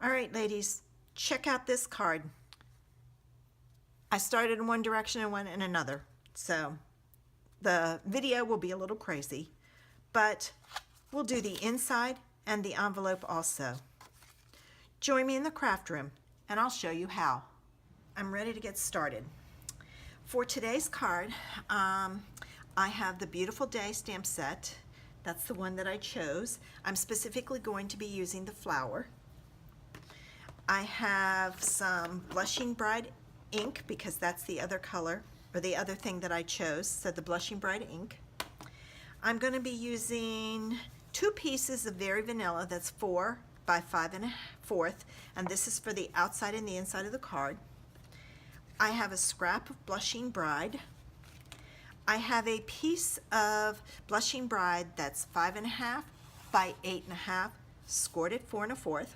All right, ladies, check out this card. I started in one direction and went in another, so the video will be a little crazy, but we'll do the inside and the envelope also. Join me in the craft room and I'll show you how. I'm ready to get started. For today's card, I have the Beautiful Day stamp set. That's the one that I chose. I'm specifically going to be using the flower. I have some Blushing Bride ink because that's the other color, or the other thing that I chose, so the Blushing Bride ink. I'm going to be using 2 pieces of Very Vanilla, that's 4 by 5 1/4, and this is for the outside and the inside of the card. I have a scrap of Blushing Bride. I have a piece of Blushing Bride that's 5 1/2 by 8 1/2, scored at 4 1/4.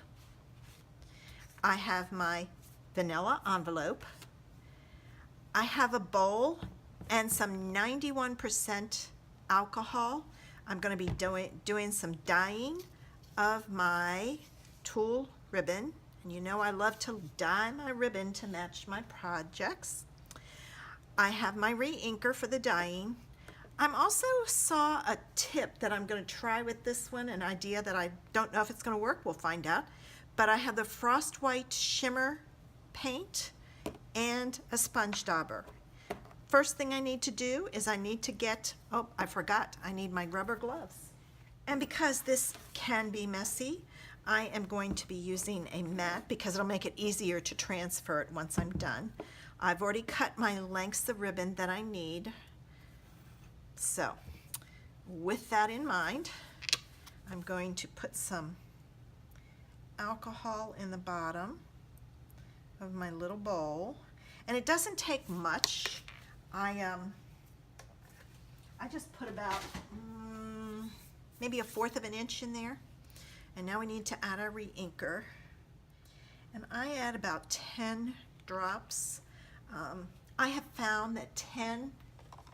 I have my vanilla envelope. I have a bowl and some 91% alcohol. I'm going to be doing some dyeing of my tulle ribbon. And you know I love to dye my ribbon to match my projects. I have my re-inker for the dyeing. I also saw a tip that I'm going to try with this one, an idea that I don't know if it's going to work. We'll find out. But I have the Frost White shimmer paint and a sponge dauber. First thing I need to do is I need to get, oh, I forgot, I need my rubber gloves. And because this can be messy, I am going to be using a mat because it'll make it easier to transfer it once I'm done. I've already cut my lengths of ribbon that I need. So, with that in mind, I'm going to put some alcohol in the bottom of my little bowl, and it doesn't take much. I just put about maybe 1/4 of an inch in there, and now we need to add our re-inker, and I add about 10 drops. I have found that 10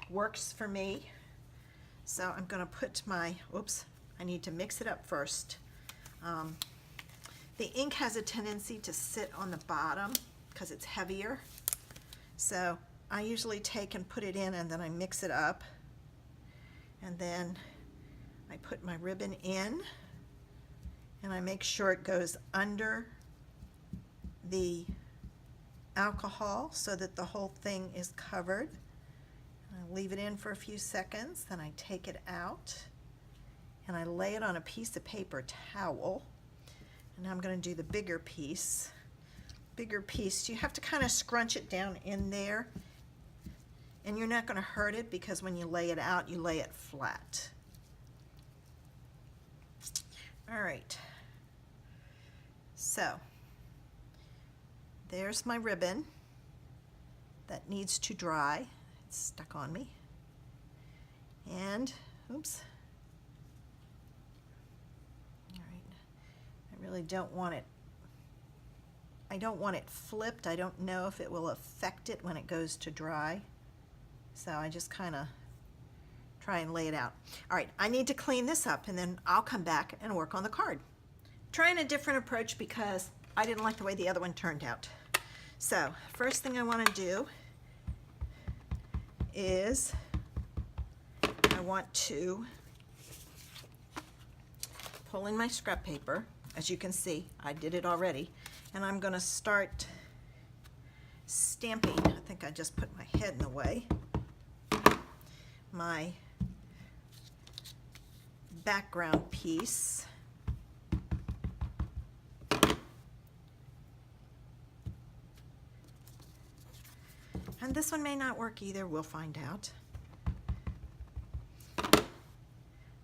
works for me, so I'm going to put my, oops, I need to mix it up first. The ink has a tendency to sit on the bottom because it's heavier. So I usually take and put it in and then I mix it up. And then I put my ribbon in and I make sure it goes under the alcohol so that the whole thing is covered. I leave it in for a few seconds, then I take it out and I lay it on a piece of paper towel. And now I'm going to do the bigger piece. Bigger piece, you have to kind of scrunch it down in there. And you're not going to hurt it because when you lay it out, you lay it flat. All right. So, there's my ribbon that needs to dry. It's stuck on me. And, oops. I really don't want it, I don't want it flipped. I don't know if it will affect it when it goes to dry. So I just kind of try and lay it out. All right, I need to clean this up and then I'll come back and work on the card. Trying a different approach because I didn't like the way the other one turned out. So first thing I want to do is I want to pull in my scrap paper. As you can see, I did it already, and I'm going to start stamping. I think I just put my head in the way. My background piece. And this one may not work either, we'll find out.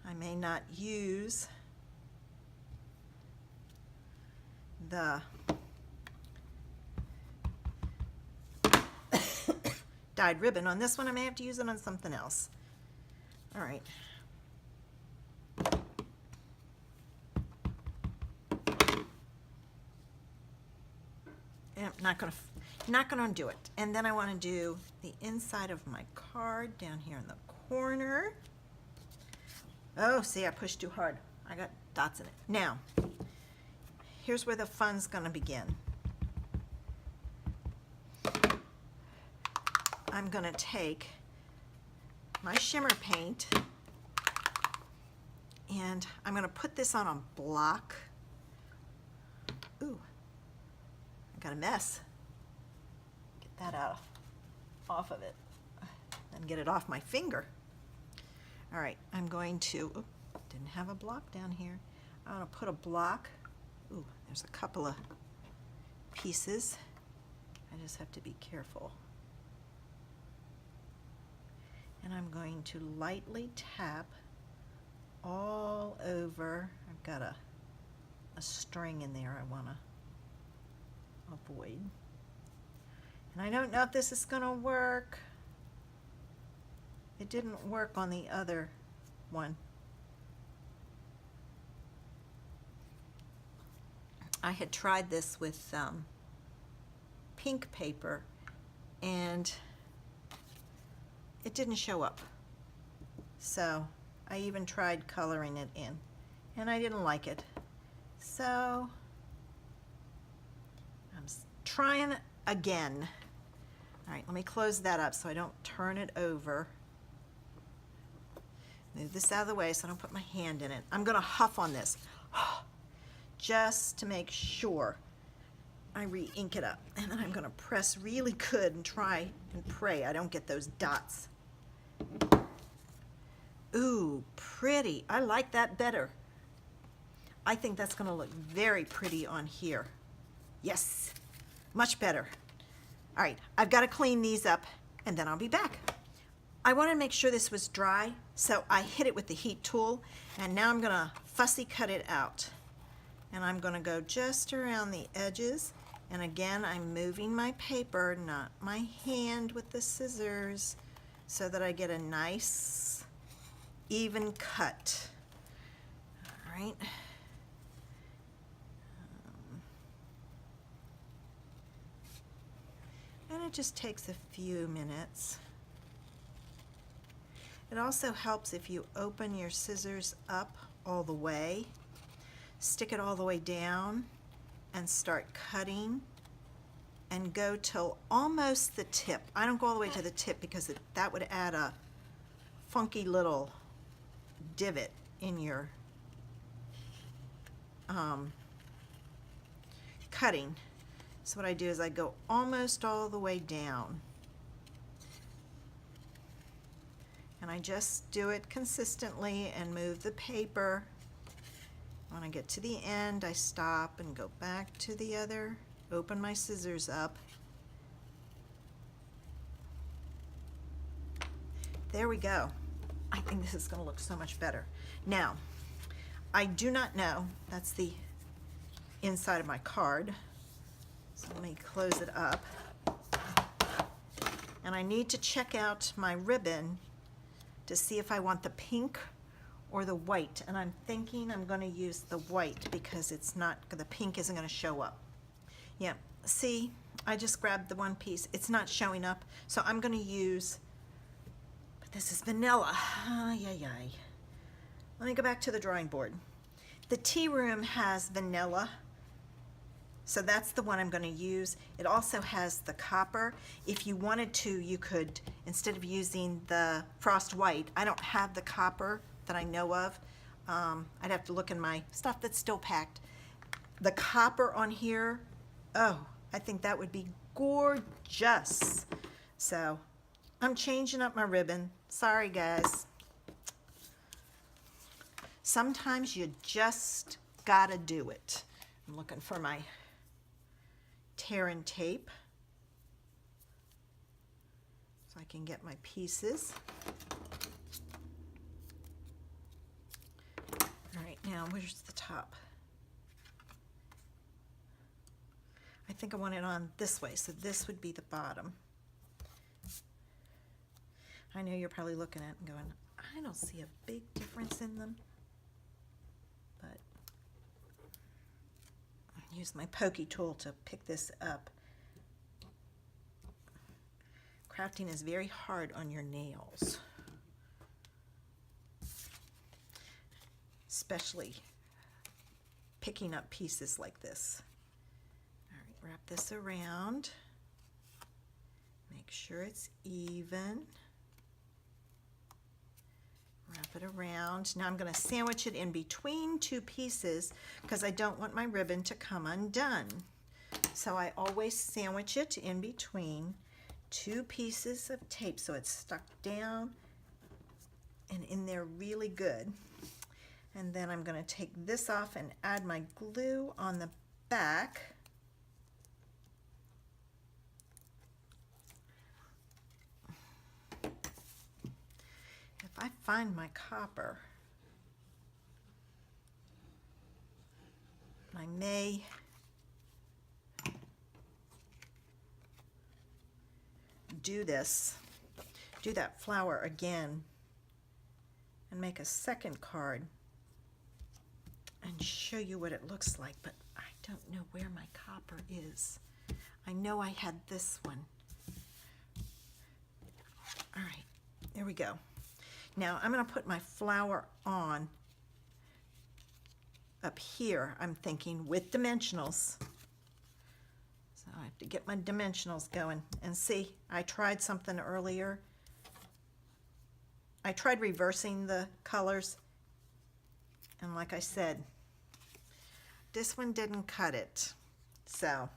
I may not use the dyed ribbon on this one. I may have to use it on something else. All right. I'm not gonna do it. And then I want to do the inside of my card down here in the corner. Oh, see, I pushed too hard. I got dots in it. Now, here's where the fun's gonna begin. I'm gonna take my shimmer paint and I'm gonna put this on a block. Ooh, I got a mess. Get that off of it and get it off my finger. All right, I'm going to, didn't have a block down here. I'm gonna put a block. Ooh, there's a couple of pieces. I just have to be careful. And I'm going to lightly tap all over. I've got a string in there I want to avoid. And I don't know if this is going to work. It didn't work on the other one. I had tried this with pink paper and it didn't show up. So I even tried coloring it in and I didn't like it. So I'm trying again. All right, let me close that up so I don't turn it over. Move this out of the way so I don't put my hand in it. I'm gonna huff on this just to make sure I re-ink it up. And then I'm gonna press really good and try and pray I don't get those dots. Ooh, pretty. I like that better. I think that's gonna look very pretty on here. Yes, much better. All right, I've got to clean these up and then I'll be back. I want to make sure this was dry, so I hit it with the heat tool and now I'm gonna fussy cut it out. And I'm gonna go just around the edges. And again, I'm moving my paper, not my hand with the scissors, so that I get a nice, even cut. All right. And it just takes a few minutes. It also helps if you open your scissors up all the way, stick it all the way down, and start cutting and go till almost the tip. I don't go all the way to the tip because that would add a funky little divot in your cutting. So what I do is I go almost all the way down. And I just do it consistently and move the paper. When I get to the end, I stop and go back to the other, open my scissors up. There we go. I think this is going to look so much better. Now, I do not know, that's the inside of my card. So let me close it up. And I need to check out my ribbon to see if I want the pink or the white. And I'm thinking I'm going to use the white because it's not, the pink isn't going to show up. Yeah, see, I just grabbed the one piece. It's not showing up. So I'm going to use, but this is vanilla. Ay, ay, ay. Let me go back to the drawing board. The tea room has vanilla. So that's the one I'm going to use. It also has the copper. If you wanted to, you could, instead of using the frost white, I don't have the copper that I know of. I'd have to look in my stuff that's still packed. The copper on here, oh, I think that would be gorgeous. So I'm changing up my ribbon. Sorry, guys. Sometimes you just gotta do it. I'm looking for my tear and tape so I can get my pieces. All right, now where's the top? I think I want it on this way, so this would be the bottom. I know you're probably looking at it and going, I don't see a big difference in them, but use my pokey tool to pick this up. Crafting is very hard on your nails, especially picking up pieces like this. All right, wrap this around. Make sure it's even. Wrap it around. Now I'm going to sandwich it in between two pieces because I don't want my ribbon to come undone. So I always sandwich it in between two pieces of tape so it's stuck down and in there really good. And then I'm going to take this off and add my glue on the back. If I find my copper, I may do that flower again and make a second card and show you what it looks like, but I don't know where my copper is. I know I had this one. All right, there we go. Now I'm going to put my flower on up here, I'm thinking, with dimensionals. So I have to get my dimensionals going. And see, I tried something earlier. I tried reversing the colors, and like I said, this one didn't cut it. So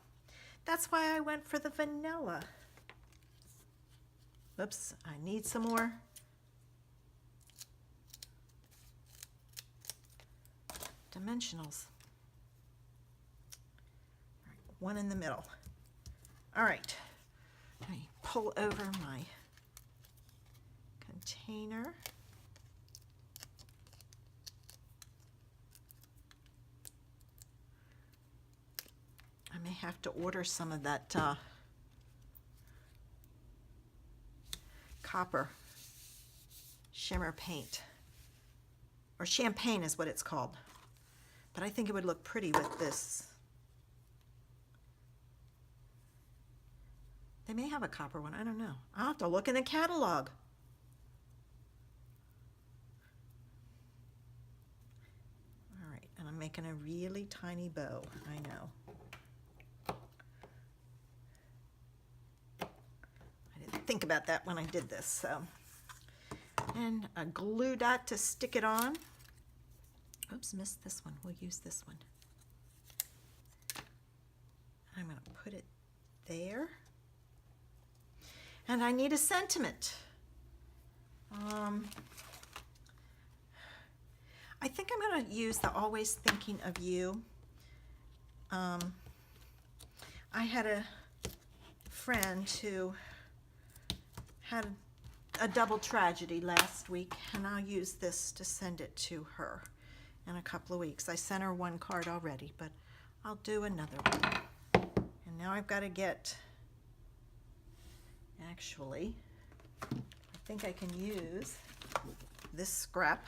that's why I went for the vanilla. Oops, I need some more. Dimensionals. All right, one in the middle. All right, let me pull over my container. I may have to order some of that copper shimmer paint, or champagne is what it's called. But I think it would look pretty with this. They may have a copper one, I don't know. I'll have to look in the catalog. All right, and I'm making a really tiny bow, I know. I didn't think about that when I did this, so. And a glue dot to stick it on. Oops, missed this one. We'll use this one. I'm going to put it there. And I need a sentiment. I think I'm going to use the Always Thinking of You. I had a friend who had a double tragedy last week, and I'll use this to send it to her in a couple of weeks. I sent her one card already, but I'll do another one. And now I've got to get, actually, I think I can use this scrap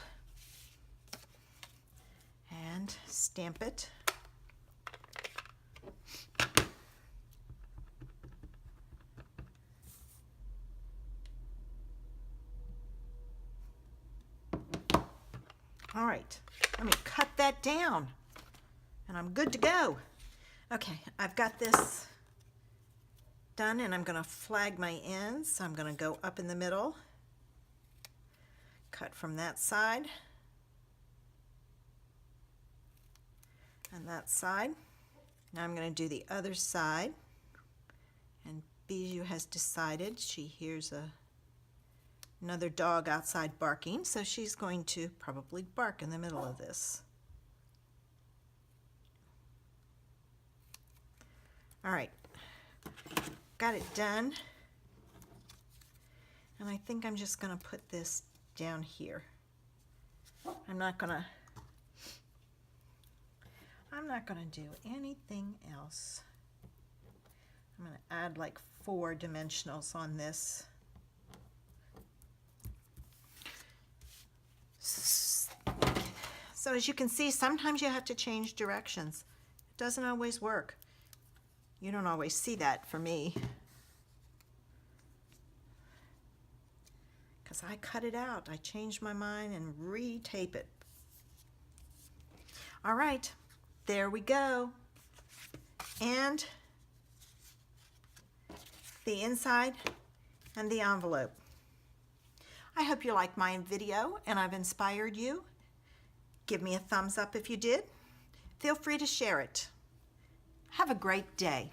and stamp it. All right, let me cut that down and I'm good to go. Okay, I've got this done and I'm going to flag my ends. So I'm going to go up in the middle, cut from that side and that side. Now I'm going to do the other side, and Bijou has decided she hears another dog outside barking, so she's going to probably bark in the middle of this. All right, got it done. And I think I'm just going to put this down here. I'm not going to do anything else. I'm going to add like 4 dimensionals on this. So as you can see, sometimes you have to change directions. It doesn't always work. You don't always see that for me, because I cut it out. I changed my mind and re-tape it. All right, there we go. And the inside and the envelope. I hope you liked my video and I've inspired you. Give me a thumbs up if you did. Feel free to share it. Have a great day.